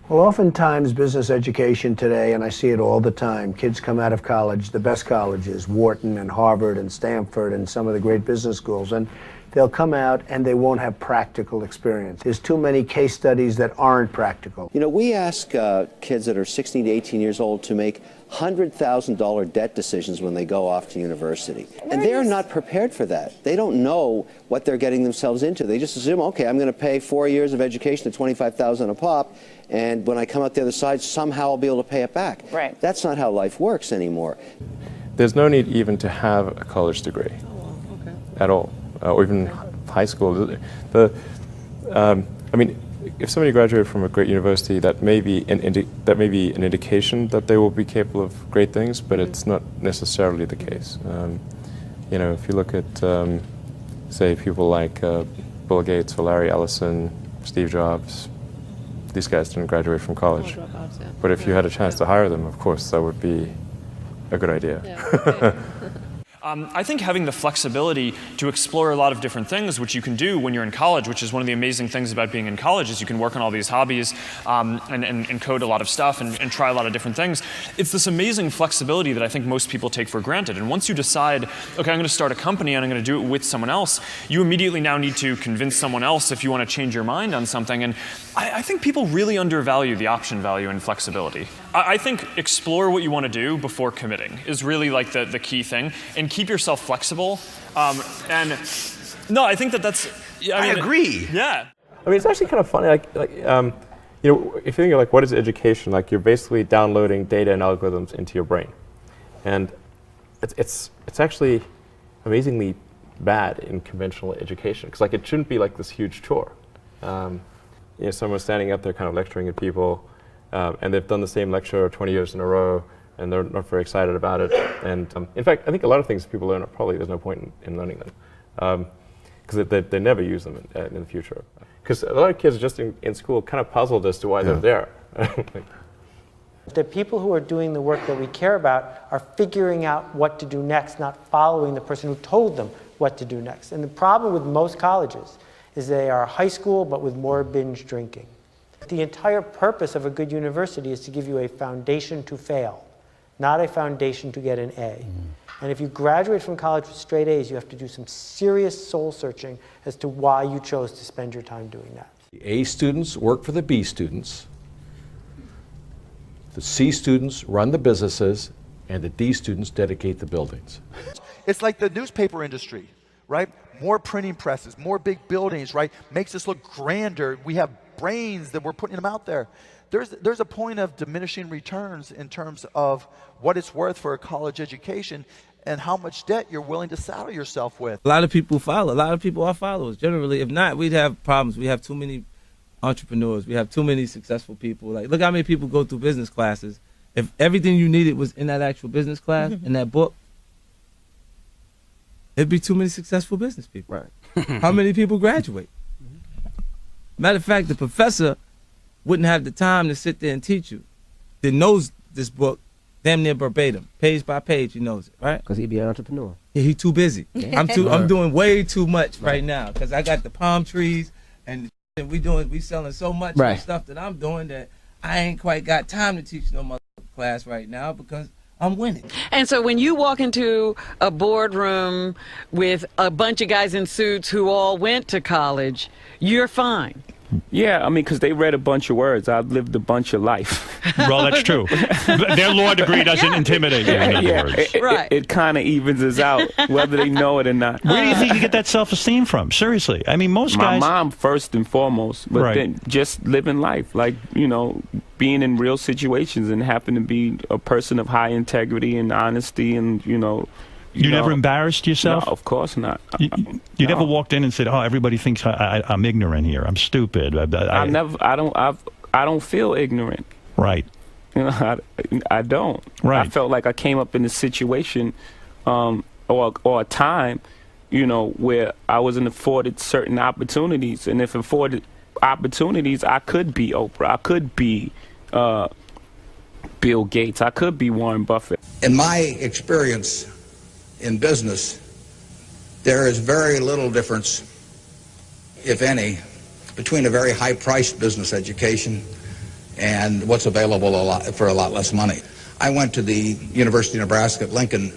Well, oftentimes business education today, and I see it all the time, kids come out of college, the best colleges, Wharton and Harvard and Stanford and some of the great business schools, and they'll come out and they won't have practical experience. There's too many case studies that aren't practical. You know, we ask kids that are 16 to 18 years old to make $100,000 debt decisions when they go off to university. And they're not prepared for that. They don't know what they're getting themselves into. They just assume, okay, I'm going to pay 4 years of education at $25,000 a pop, and when I come out the other side, somehow I'll be able to pay it back. Right. That's not how life works anymore. There's no need even to have a college degree at all, or even high school. I mean, if somebody graduated from a great university, that may be an indication that they will be capable of great things, but it's not necessarily the case. You know, if you look at, say, people like Bill Gates or Larry Ellison, Steve Jobs, these guys didn't graduate from college. But if you had a chance to hire them, of course, that would be a good idea. Yeah. I think having the flexibility to explore a lot of different things, which you can do when you're in college, which is one of the amazing things about being in college, is you can work on all these hobbies and code a lot of stuff and try a lot of different things. It's this amazing flexibility that I think most people take for granted. And once you decide, okay, I'm going to start a company and I'm going to do it with someone else, you immediately now need to convince someone else if you want to change your mind on something. And I think people really undervalue the option value and flexibility. I think explore what you want to do before committing is really like the key thing, and keep yourself flexible. And no, I think that's. I agree. Yeah. I mean, it's actually kind of funny. You know, if you think of like what is education, like you're basically downloading data and algorithms into your brain, and it's actually amazingly bad in conventional education because like it shouldn't be like this huge chore. You know, someone's standing up there kind of lecturing at people, and they've done the same lecture 20 years in a row, and they're not very excited about it. And in fact, I think a lot of things people learn, probably there's no point in learning them, because they never use them in the future. Because a lot of kids just in school kind of puzzled as to why they're there. The people who are doing the work that we care about are figuring out what to do next, not following the person who told them what to do next. And the problem with most colleges is they are high school, but with more binge drinking. The entire purpose of a good university is to give you a foundation to fail, not a foundation to get an A. And if you graduate from college with straight A's, you have to do some serious soul searching as to why you chose to spend your time doing that. The A students work for the B students, the C students run the businesses, and the D students dedicate the buildings. It's like the newspaper industry, right? More printing presses, more big buildings, right? Makes us look grander. We have brains that we're putting them out there. There's a point of diminishing returns in terms of what it's worth for a college education and how much debt you're willing to saddle yourself with. A lot of people follow. A lot of people are followers. Generally, if not, we'd have problems. We have too many entrepreneurs. We have too many successful people. Like, look how many people go through business classes. If everything you needed was in that actual business class, in that book, it'd be too many successful business people. Right. How many people graduate? Matter of fact, the professor wouldn't have the time to sit there and teach you. That knows this book damn near verbatim, page by page. He knows it, right? Because he'd be an entrepreneur. Yeah, he's too busy. I'm doing way too much right now because I got the palm trees and we selling so much stuff that I'm doing that I ain't quite got time to teach no mother class right now because I'm winning. And so when you walk into a boardroom with a bunch of guys in suits who all went to college, you're fine. Yeah, I mean, because they read a bunch of words. I've lived a bunch of life. Well, that's true. Their law degree doesn't intimidate you, in other words. It kind of evens us out, whether they know it or not. Where do you think you get that self-esteem from? Seriously. I mean, most guys... My mom, first and foremost, but then just living life. Like, you know, being in real situations and happen to be a person of high integrity and honesty and, you know... You never embarrassed yourself? No, of course not. You never walked in and said, "Oh, everybody thinks I'm ignorant here. I'm stupid." I don't feel ignorant. Right. You know, I don't. Right. I felt like I came up in a situation, or a time, you know, where I wasn't afforded certain opportunities, and if afforded opportunities, I could be Oprah. I could be Bill Gates. I could be Warren Buffett. In my experience in business, there is very little difference, if any, between a very high-priced business education and what's available for a lot less money. I went to the University of Nebraska at Lincoln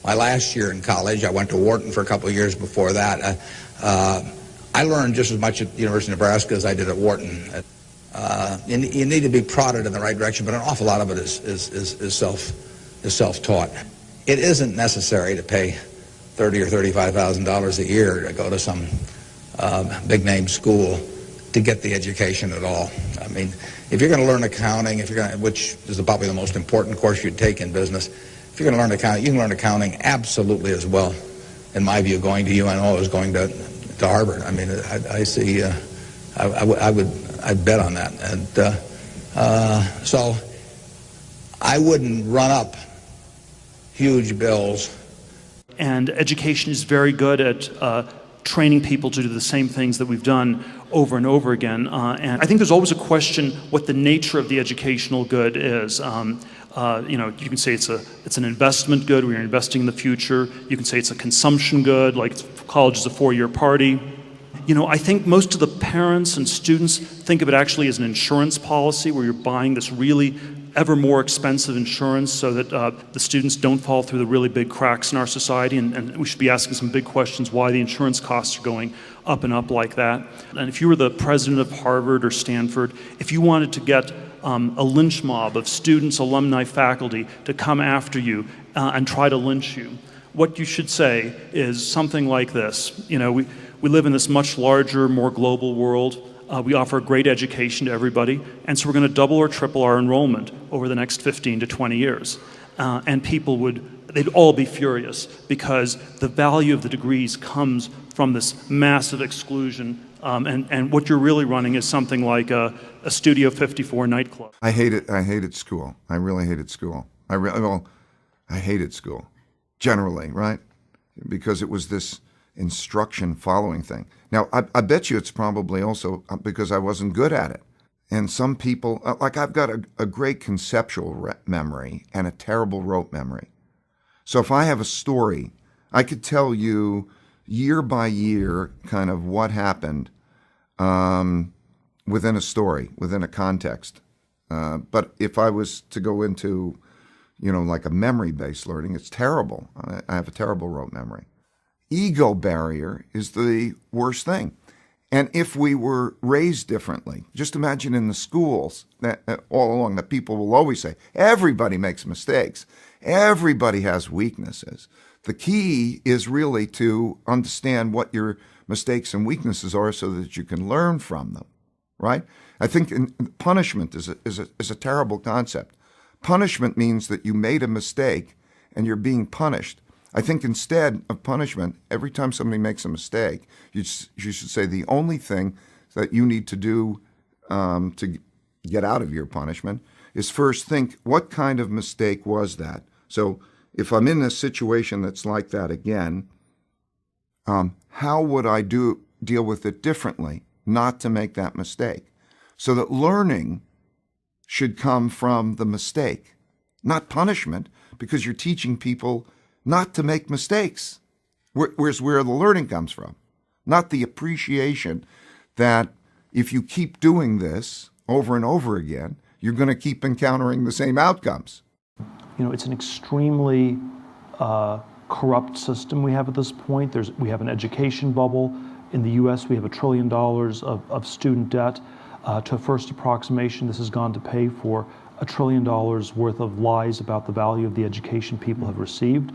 my last year in college. I went to Wharton for a couple of years before that. I learned just as much at the University of Nebraska as I did at Wharton. You need to be prodded in the right direction, but an awful lot of it is self-taught. It isn't necessary to pay $30,000 or $35,000 a year to go to some big-name school to get the education at all. I mean, if you're going to learn accounting, which is probably the most important course you'd take in business, if you're going to learn accounting, you can learn accounting absolutely as well, in my view, going to UNO as going to Harvard. I mean, I see. I'd bet on that, and so I wouldn't run up huge bills. And education is very good at training people to do the same things that we've done over and over again. And I think there's always a question what the nature of the educational good is. You can say it's an investment good, where you're investing in the future. You can say it's a consumption good, like college is a 4-year party. I think most of the parents and students think of it actually as an insurance policy, where you're buying this really ever more expensive insurance so that the students don't fall through the really big cracks in our society, and we should be asking some big questions why the insurance costs are going up and up like that. And if you were the president of Harvard or Stanford, if you wanted to get a lynch mob of students, alumni, faculty to come after you and try to lynch you, what you should say is something like this. We live in this much larger, more global world. We offer a great education to everybody, and so we're going to double or triple our enrollment over the next 15 to 20 years. And people they'd all be furious, because the value of the degrees comes from this massive exclusion, and what you're really running is something like a Studio 54 nightclub. I hated school. I really hated school. I hated school, generally, right? Because it was this instruction following thing. Now, I bet you it's probably also because I wasn't good at it. And some people, like I've got a great conceptual memory and a terrible rote memory. So if I have a story, I could tell you year by year kind of what happened within a story, within a context. But if I was to go into, like a memory-based learning, it's terrible. I have a terrible rote memory. Ego barrier is the worst thing. And if we were raised differently, just imagine in the schools that all along that people will always say, everybody makes mistakes. Everybody has weaknesses. The key is really to understand what your mistakes and weaknesses are so that you can learn from them, right? I think punishment is a terrible concept. Punishment means that you made a mistake and you're being punished. I think instead of punishment, every time somebody makes a mistake, you should say the only thing that you need to do to get out of your punishment is first think, what kind of mistake was that? So if I'm in a situation that's like that again, how would I deal with it differently, not to make that mistake? So that learning should come from the mistake, not punishment, because you're teaching people not to make mistakes. Where's where the learning comes from, not the appreciation that if you keep doing this over and over again, you're going to keep encountering the same outcomes. It's an extremely corrupt system we have at this point. We have an education bubble. In the U.S., we have $1 trillion of student debt. To a first approximation, this has gone to pay for $1 trillion worth of lies about the value of the education people have received.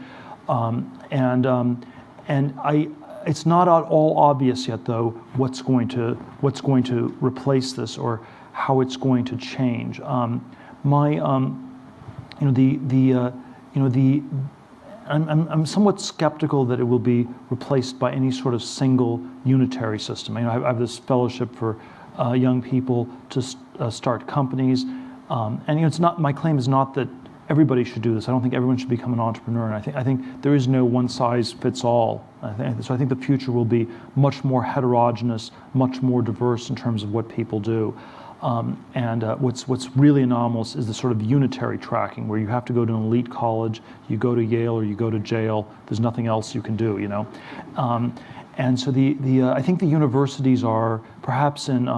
It's not at all obvious yet, though, what's going to replace this or how it's going to change. I'm somewhat skeptical that it will be replaced by any sort of single unitary system. I have this fellowship for young people to start companies, and it's not. My claim is not that everybody should do this. I don't think everyone should become an entrepreneur, and I think there is no one size fits all. So I think the future will be much more heterogeneous, much more diverse in terms of what people do. What's really anomalous is the sort of unitary tracking, where you have to go to an elite college, you go to Yale or you go to jail. There's nothing else you can do, And so I think the universities are perhaps in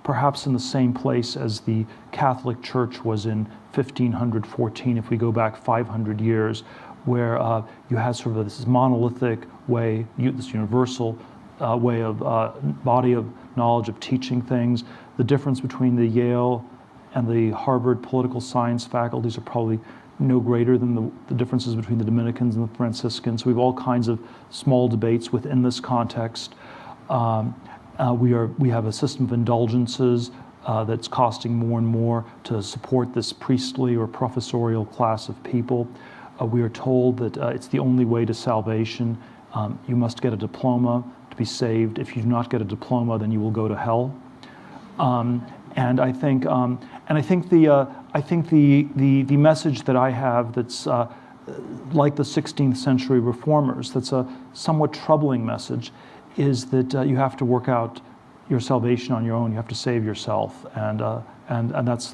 perhaps in the same place as the Catholic Church was in 1514, if we go back 500 years, where you had sort of this monolithic way, this universal way of body of knowledge of teaching things. The difference between the Yale and the Harvard political science faculties are probably no greater than the differences between the Dominicans and the Franciscans. So we have all kinds of small debates within this context. We have a system of indulgences that's costing more and more to support this priestly or professorial class of people. We are told that it's the only way to salvation. You must get a diploma to be saved. If you do not get a diploma, then you will go to hell. And I think the message that I have that's like the 16th century reformers, that's a somewhat troubling message, is that you have to work out your salvation on your own. You have to save yourself, and that's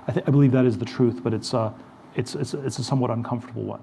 I believe that is the truth, but it's a somewhat uncomfortable one.